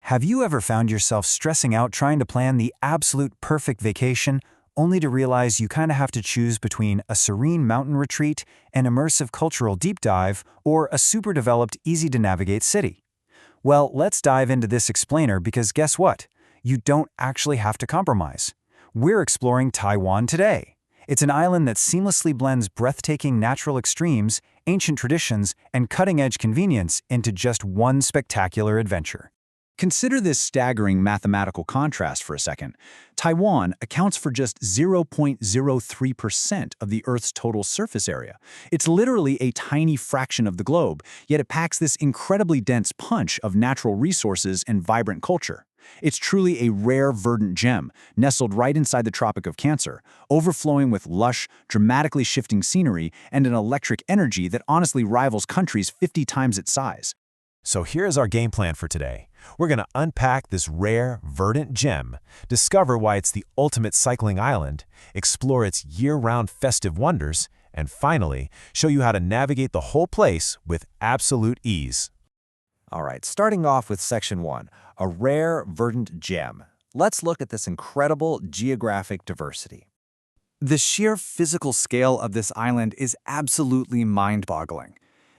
Have you ever found yourself stressing out trying to plan the absolute perfect vacation, only to realize you kind of have to choose between a serene mountain retreat, an immersive cultural deep dive, or a super developed, easy-to-navigate city? Well, let's dive into this explainer because guess what? You don't actually have to compromise. We're exploring Taiwan today. It's an island that seamlessly blends breathtaking natural extremes, ancient traditions, and cutting-edge convenience into just one spectacular adventure. Consider this staggering mathematical contrast for a second. Taiwan accounts for just 0.03% of the Earth's total surface area. It's literally a tiny fraction of the globe, yet it packs this incredibly dense punch of natural resources and vibrant culture. It's truly a rare, verdant gem, nestled right inside the Tropic of Cancer, overflowing with lush, dramatically shifting scenery and an electric energy that honestly rivals countries 50 times its size. So here's our game plan for today. We're going to unpack this rare, verdant gem, discover why it's the ultimate cycling island, explore its year-round festive wonders, and finally, show you how to navigate the whole place with absolute ease. All right, starting off with Section 1, a rare, verdant gem. Let's look at this incredible geographic diversity. The sheer physical scale of this island is absolutely mind-boggling.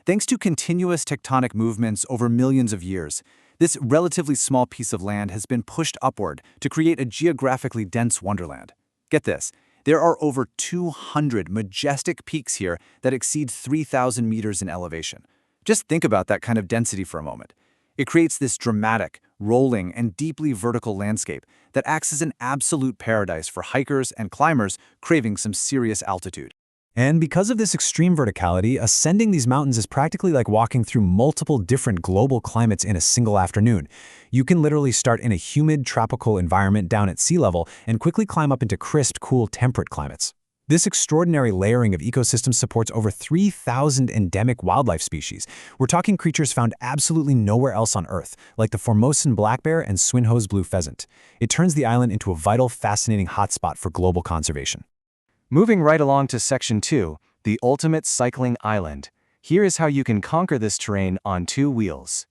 Thanks to continuous tectonic movements over millions of years, this relatively small piece of land has been pushed upward to create a geographically dense wonderland. Get this, there are over 200 majestic peaks here that exceed 3,000 meters in elevation. Just think about that kind of density for a moment. It creates this dramatic, rolling, and deeply vertical landscape that acts as an absolute paradise for hikers and climbers craving some serious altitude. And because of this extreme verticality, ascending these mountains is practically like walking through multiple different global climates in a single afternoon. You can literally start in a humid, tropical environment down at sea level and quickly climb up into crisp, cool, temperate climates. This extraordinary layering of ecosystems supports over 3,000 endemic wildlife species. We're talking creatures found absolutely nowhere else on Earth, like the Formosan black bear and Swinhoe's blue pheasant. It turns the island into a vital, fascinating hotspot for global conservation. Moving right along to Section 2, the ultimate cycling island. Here is how you can conquer this terrain on 2 wheels.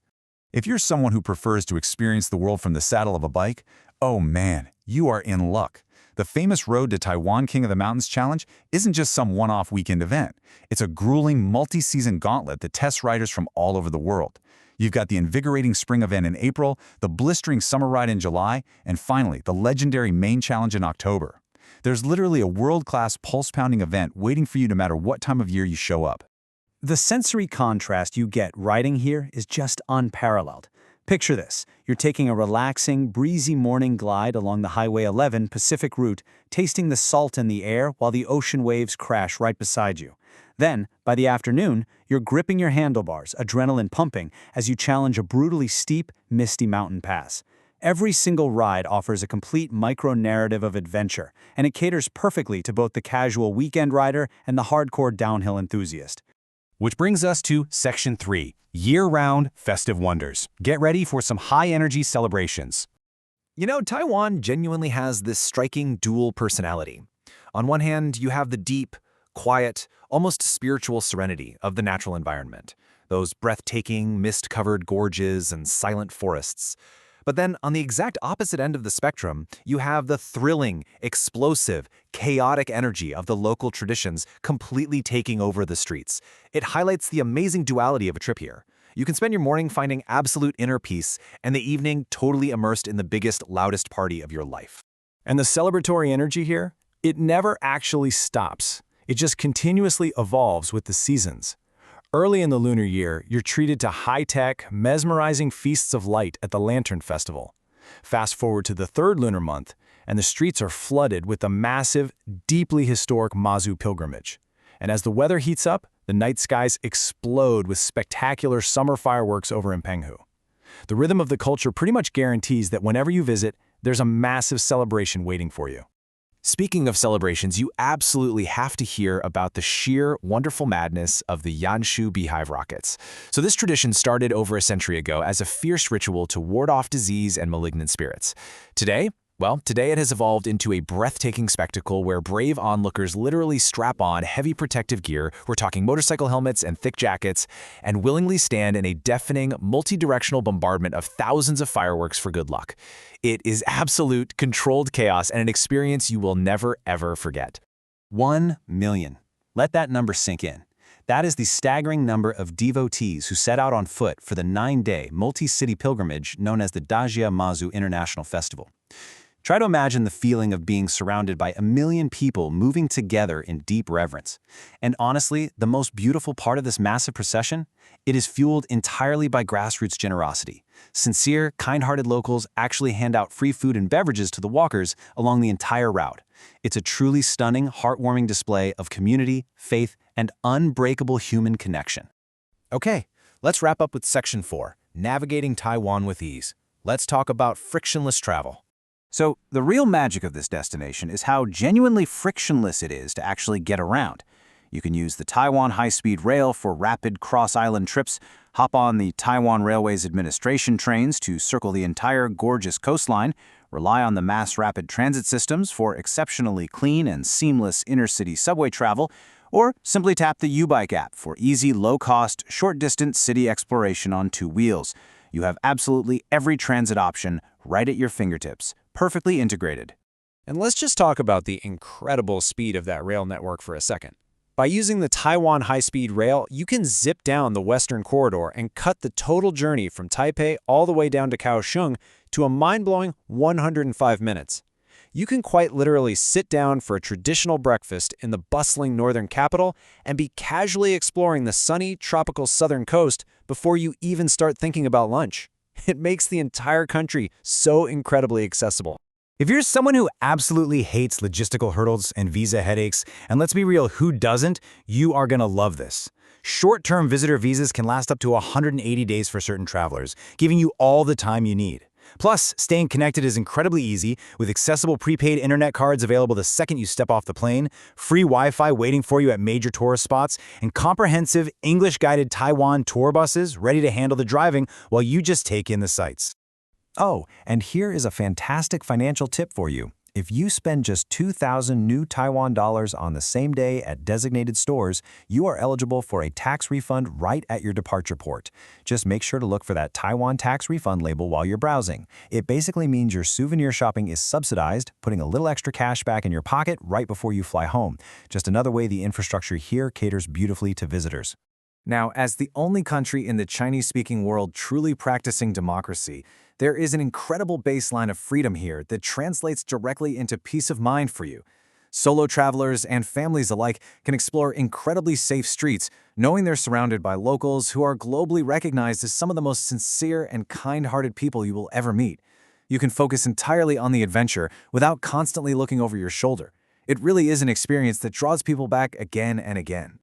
If you're someone who prefers to experience the world from the saddle of a bike, oh man, you are in luck. The famous Road to Taiwan King of the Mountains Challenge isn't just some one-off weekend event. It's a grueling, multi-season gauntlet that tests riders from all over the world. You've got the invigorating spring event in April, the blistering summer ride in July, and finally, the legendary main challenge in October. There's literally a world-class pulse-pounding event waiting for you no matter what time of year you show up. The sensory contrast you get riding here is just unparalleled. Picture this. You're taking a relaxing, breezy morning glide along the Highway 11 Pacific route, tasting the salt in the air while the ocean waves crash right beside you. Then, by the afternoon, you're gripping your handlebars, adrenaline pumping, as you challenge a brutally steep, misty mountain pass. Every single ride offers a complete micro-narrative of adventure, and it caters perfectly to both the casual weekend rider and the hardcore downhill enthusiast. Which brings us to Section 3, year-round festive wonders. Get ready for some high-energy celebrations. You know, Taiwan genuinely has this striking dual personality. On one hand, you have the deep, quiet, almost spiritual serenity of the natural environment, those breathtaking, mist-covered gorges and silent forests. But then, on the exact opposite end of the spectrum, you have the thrilling, explosive, chaotic energy of the local traditions completely taking over the streets. It highlights the amazing duality of a trip here. You can spend your morning finding absolute inner peace and the evening totally immersed in the biggest, loudest party of your life. And the celebratory energy here? It never actually stops. It just continuously evolves with the seasons. Early in the lunar year, you're treated to high-tech, mesmerizing feasts of light at the Lantern Festival. Fast forward to the 3rd lunar month, and the streets are flooded with the massive, deeply historic Mazu pilgrimage. And as the weather heats up, the night skies explode with spectacular summer fireworks over in Penghu. The rhythm of the culture pretty much guarantees that whenever you visit, there's a massive celebration waiting for you. Speaking of celebrations, you absolutely have to hear about the sheer wonderful madness of the Yanshu beehive rockets. So this tradition started over a century ago as a fierce ritual to ward off disease and malignant spirits. Today, Well, today it has evolved into a breathtaking spectacle where brave onlookers literally strap on heavy protective gear, we're talking motorcycle helmets and thick jackets, and willingly stand in a deafening, multi-directional bombardment of thousands of fireworks for good luck. It is absolute, controlled chaos and an experience you will never, ever forget. 1 million. Let that number sink in. That is the staggering number of devotees who set out on foot for the 9-day multi-city pilgrimage known as the Dajia Mazu International Festival. Try to imagine the feeling of being surrounded by 1 million people moving together in deep reverence. And honestly, the most beautiful part of this massive procession? It is fueled entirely by grassroots generosity. Sincere, kind-hearted locals actually hand out free food and beverages to the walkers along the entire route. It's a truly stunning, heartwarming display of community, faith, and unbreakable human connection. Okay, let's wrap up with Section 4, Navigating Taiwan with Ease. Let's talk about frictionless travel. So, the real magic of this destination is how genuinely frictionless it is to actually get around. You can use the Taiwan high-speed rail for rapid cross-island trips, hop on the Taiwan Railways Administration trains to circle the entire gorgeous coastline, rely on the mass rapid transit systems for exceptionally clean and seamless inner-city subway travel, or simply tap the U-Bike app for easy, low-cost, short-distance city exploration on 2 wheels. You have absolutely every transit option right at your fingertips, perfectly integrated. And let's just talk about the incredible speed of that rail network for a second. By using the Taiwan high-speed rail, you can zip down the Western Corridor and cut the total journey from Taipei all the way down to Kaohsiung to a mind-blowing 105 minutes. You can quite literally sit down for a traditional breakfast in the bustling northern capital and be casually exploring the sunny, tropical southern coast before you even start thinking about lunch. It makes the entire country so incredibly accessible. If you're someone who absolutely hates logistical hurdles and visa headaches, and let's be real, who doesn't, you are going to love this. Short-term visitor visas can last up to 180 days for certain travelers, giving you all the time you need. Plus, staying connected is incredibly easy, with accessible prepaid internet cards available the second you step off the plane, free Wi-Fi waiting for you at major tourist spots, and comprehensive English-guided Taiwan tour buses ready to handle the driving while you just take in the sights. Oh, and here is a fantastic financial tip for you. If you spend just 2,000 new Taiwan dollars on the same day at designated stores, you are eligible for a tax refund right at your departure port. Just make sure to look for that Taiwan tax refund label while you're browsing. It basically means your souvenir shopping is subsidized, putting a little extra cash back in your pocket right before you fly home. Just another way the infrastructure here caters beautifully to visitors. Now, as the only country in the Chinese-speaking world truly practicing democracy, there is an incredible baseline of freedom here that translates directly into peace of mind for you. Solo travelers and families alike can explore incredibly safe streets, knowing they're surrounded by locals who are globally recognized as some of the most sincere and kind-hearted people you will ever meet. You can focus entirely on the adventure without constantly looking over your shoulder. It really is an experience that draws people back again and again.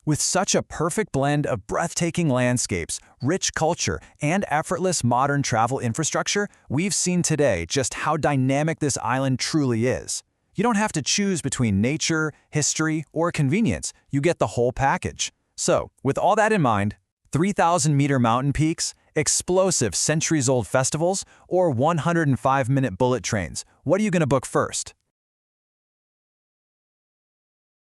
With such a perfect blend of breathtaking landscapes, rich culture, and effortless modern travel infrastructure, we've seen today just how dynamic this island truly is. You don't have to choose between nature, history, or convenience. You get the whole package. So, with all that in mind, 3,000-meter mountain peaks, explosive centuries-old festivals, or 105-minute bullet trains, what are you going to book first?